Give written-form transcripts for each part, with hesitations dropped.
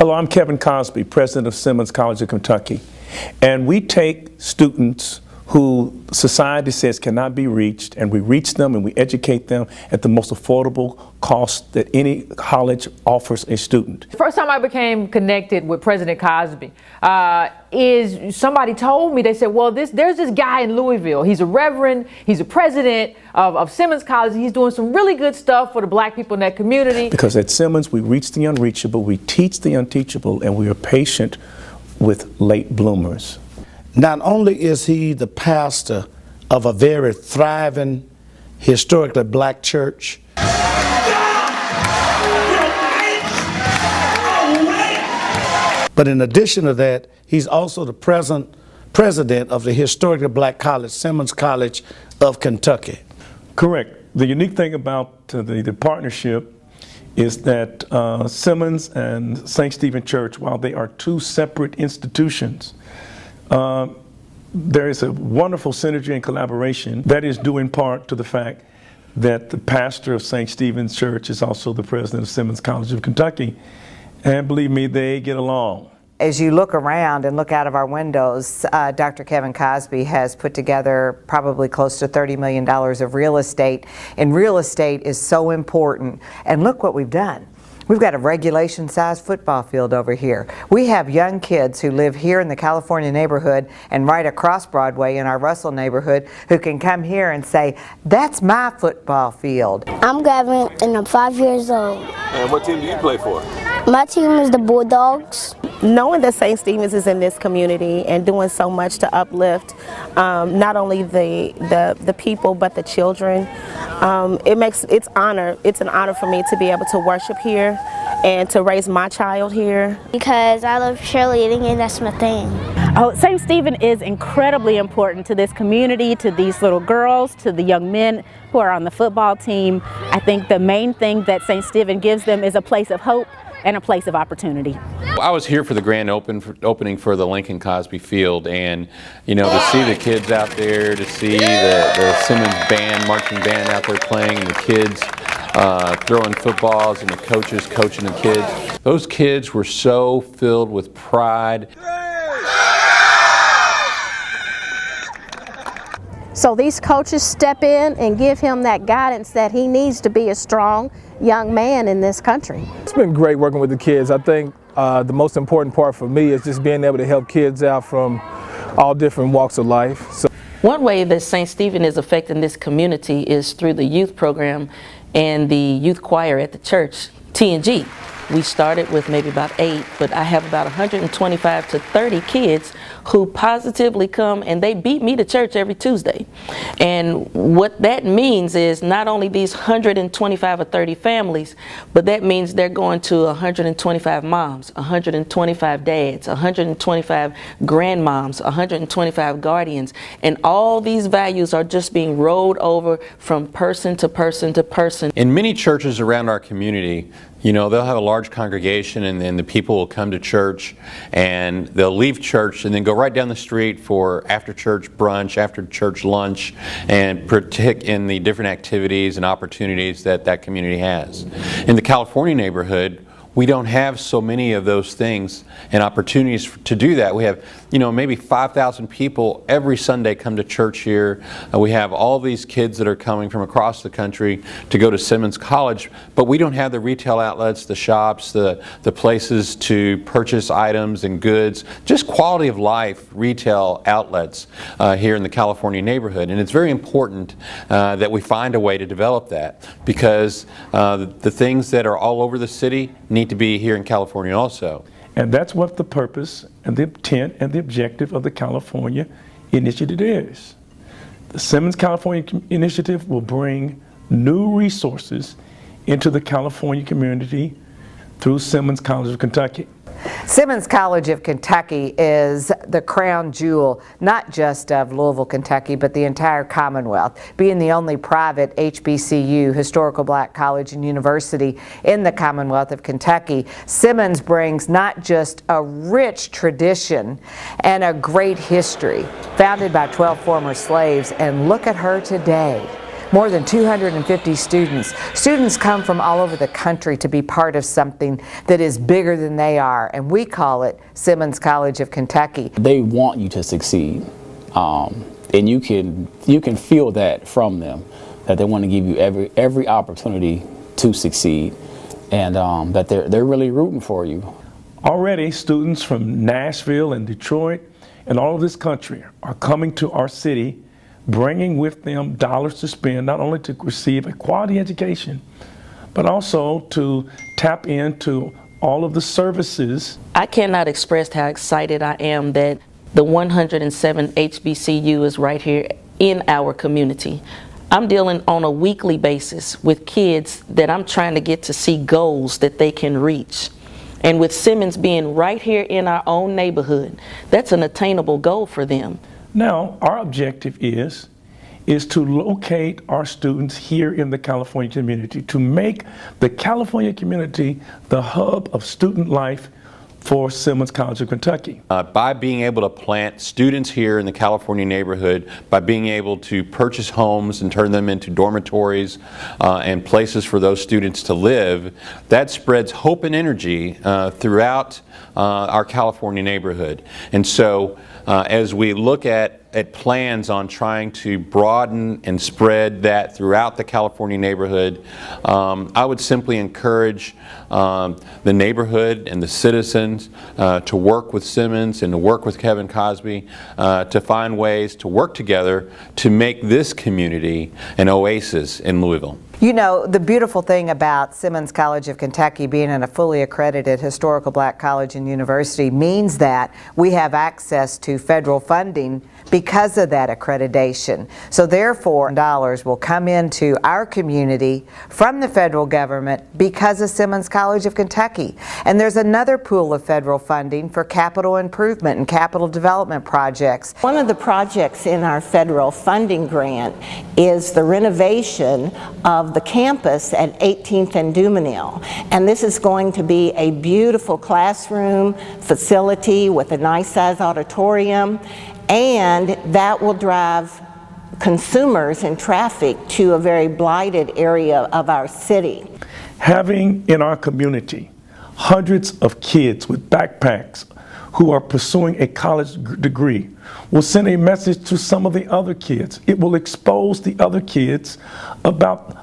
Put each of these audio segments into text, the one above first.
Hello, I'm Kevin Cosby, president of Simmons College of Kentucky. And we take students who society says cannot be reached, and we reach them and we educate them at the most affordable cost that any college offers a student. The first time I became connected with President Cosby is somebody told me, they said, well, there's this guy in Louisville. He's a reverend, he's a president of Simmons College. He's doing some really good stuff for the black people in that community. Because at Simmons, we reach the unreachable, we teach the unteachable, and we are patient with late bloomers. Not only is he the pastor of a very thriving, historically black church, but in addition to that, he's also the president of the historically black college, Simmons College of Kentucky. Correct. The unique thing about the partnership is that Simmons and St. Stephen Church, while they are two separate institutions, there is a wonderful synergy and collaboration that is due in part to the fact that the pastor of St. Stephen's Church is also the president of Simmons College of Kentucky. And believe me, they get along. As you look around and look out of our windows, Dr. Kevin Cosby has put together probably close to $30 million of real estate. And real estate is so important. And look what we've done. We've got a regulation-sized football field over here. We have young kids who live here in the California neighborhood and right across Broadway in our Russell neighborhood who can come here and say, that's my football field. I'm Gavin and I'm 5 years old. And what team do you play for? My team is the Bulldogs. Knowing that St. Stephen's is in this community and doing so much to uplift not only the people but the children, it's an honor for me to be able to worship here and to raise my child here. Because I love cheerleading and that's my thing. Oh, St. Stephen is incredibly important to this community, to these little girls, to the young men who are on the football team. I think the main thing that St. Stephen gives them is a place of hope and a place of opportunity. I was here for the grand opening for the Lincoln Cosby Field, and to see the kids out there, to see the Simmons band, marching band out there playing, and the kids throwing footballs and the coaches coaching the kids. Those kids were so filled with pride. So these coaches step in and give him that guidance that he needs to be a strong young man in this country. It's been great working with the kids. I think the most important part for me is just being able to help kids out from all different walks of life. One way that St. Stephen is affecting this community is through the youth program and the youth choir at the church, T&G. We started with maybe about 8, but I have about 125 to 30 kids who positively come and they beat me to church every Tuesday. And what that means is not only these 125 or 30 families, but that means they're going to 125 moms, 125 dads, 125 grandmoms, 125 guardians. And all these values are just being rolled over from person to person to person. In many churches around our community, they'll have a large congregation and then the people will come to church and they'll leave church and then go right down the street for after church brunch, after church lunch, and partake in the different activities and opportunities that community has. In the California neighborhood, we don't have so many of those things and opportunities to do that. We have, maybe 5,000 people every Sunday come to church here. We have all these kids that are coming from across the country to go to Simmons College, but we don't have the retail outlets, the shops, the places to purchase items and goods, just quality of life retail outlets here in the California neighborhood. And it's very important that we find a way to develop that, because the things that are all over the city need to be here in California also. And that's what the purpose and the intent and the objective of the California Initiative is. The Simmons California Initiative will bring new resources into the California community through Simmons College of Kentucky. Simmons College of Kentucky is the crown jewel, not just of Louisville, Kentucky, but the entire Commonwealth. Being the only private HBCU, historical black college and university in the Commonwealth of Kentucky, Simmons brings not just a rich tradition and a great history, founded by 12 former slaves, and look at her today. More than 250 students. Students come from all over the country to be part of something that is bigger than they are, and we call it Simmons College of Kentucky. They want you to succeed, and you can feel that from them, that they want to give you every opportunity to succeed, and that they're really rooting for you. Already, students from Nashville and Detroit and all of this country are coming to our city, bringing with them dollars to spend, not only to receive a quality education, but also to tap into all of the services. I cannot express how excited I am that the 107 HBCU is right here in our community. I'm dealing on a weekly basis with kids that I'm trying to get to see goals that they can reach. And with Simmons being right here in our own neighborhood, that's an attainable goal for them. Now, our objective is to locate our students here in the California community, to make the California community the hub of student life for Simmons College of Kentucky. By being able to plant students here in the California neighborhood, by being able to purchase homes and turn them into dormitories and places for those students to live, that spreads hope and energy throughout our California neighborhood. And so as we look at plans on trying to broaden and spread that throughout the California neighborhood, I would simply encourage the neighborhood and the citizens to work with Simmons and to work with Kevin Cosby to find ways to work together to make this community an oasis in Louisville. You know, the beautiful thing about Simmons College of Kentucky being in a fully accredited historical black college and university means that we have access to federal funding because of that accreditation. So therefore, dollars will come into our community from the federal government because of Simmons College of Kentucky. And there's another pool of federal funding for capital improvement and capital development projects. One of the projects in our federal funding grant is the renovation of the campus at 18th and Dumenil. And this is going to be a beautiful classroom facility with a nice size auditorium, and that will drive consumers and traffic to a very blighted area of our city. Having in our community hundreds of kids with backpacks who are pursuing a college degree will send a message to some of the other kids. It will expose the other kids about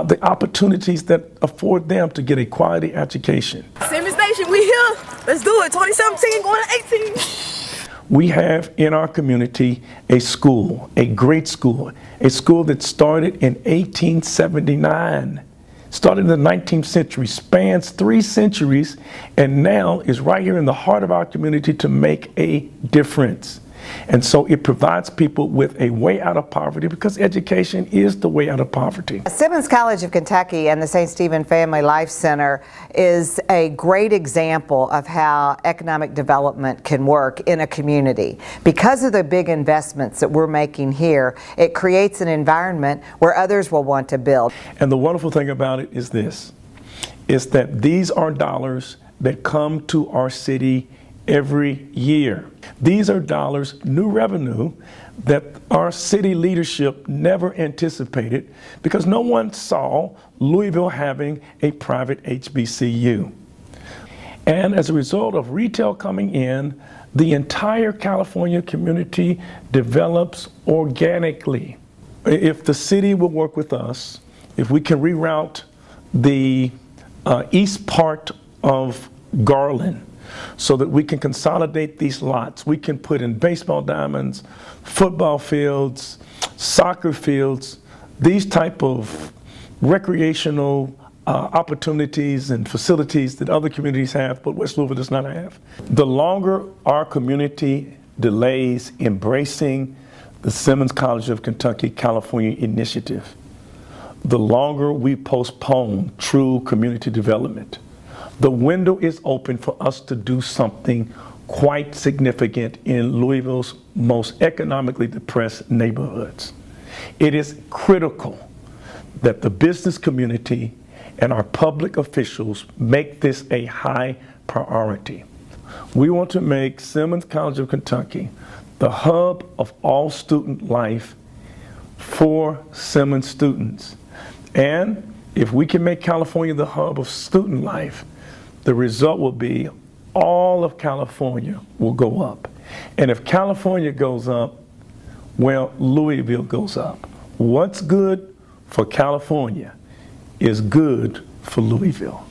the opportunities that afford them to get a quality education. Simmons Nation, we here. Let's do it. 2017 going to 18. We have in our community a school, a great school, a school that started in 1879, started in the 19th century, spans 3 centuries, and now is right here in the heart of our community to make a difference. And so it provides people with a way out of poverty, because education is the way out of poverty. Simmons College of Kentucky and the St. Stephen Family Life Center is a great example of how economic development can work in a community. Because of the big investments that we're making here, it creates an environment where others will want to build. And the wonderful thing about it is this, is that these are dollars that come to our city every year. These are dollars, new revenue, that our city leadership never anticipated, because no one saw Louisville having a private HBCU. And as a result of retail coming in, the entire California community develops organically. If the city will work with us, if we can reroute the east part of Garland so that we can consolidate these lots, we can put in baseball diamonds, football fields, soccer fields, these type of recreational opportunities and facilities that other communities have, but West Louisville does not have. The longer our community delays embracing the Simmons College of Kentucky California initiative, the longer we postpone true community development. The window is open for us to do something quite significant in Louisville's most economically depressed neighborhoods. It is critical that the business community and our public officials make this a high priority. We want to make Simmons College of Kentucky the hub of all student life for Simmons students. And if we can make California the hub of student life, the result will be all of California will go up. And if California goes up, well, Louisville goes up. What's good for California is good for Louisville.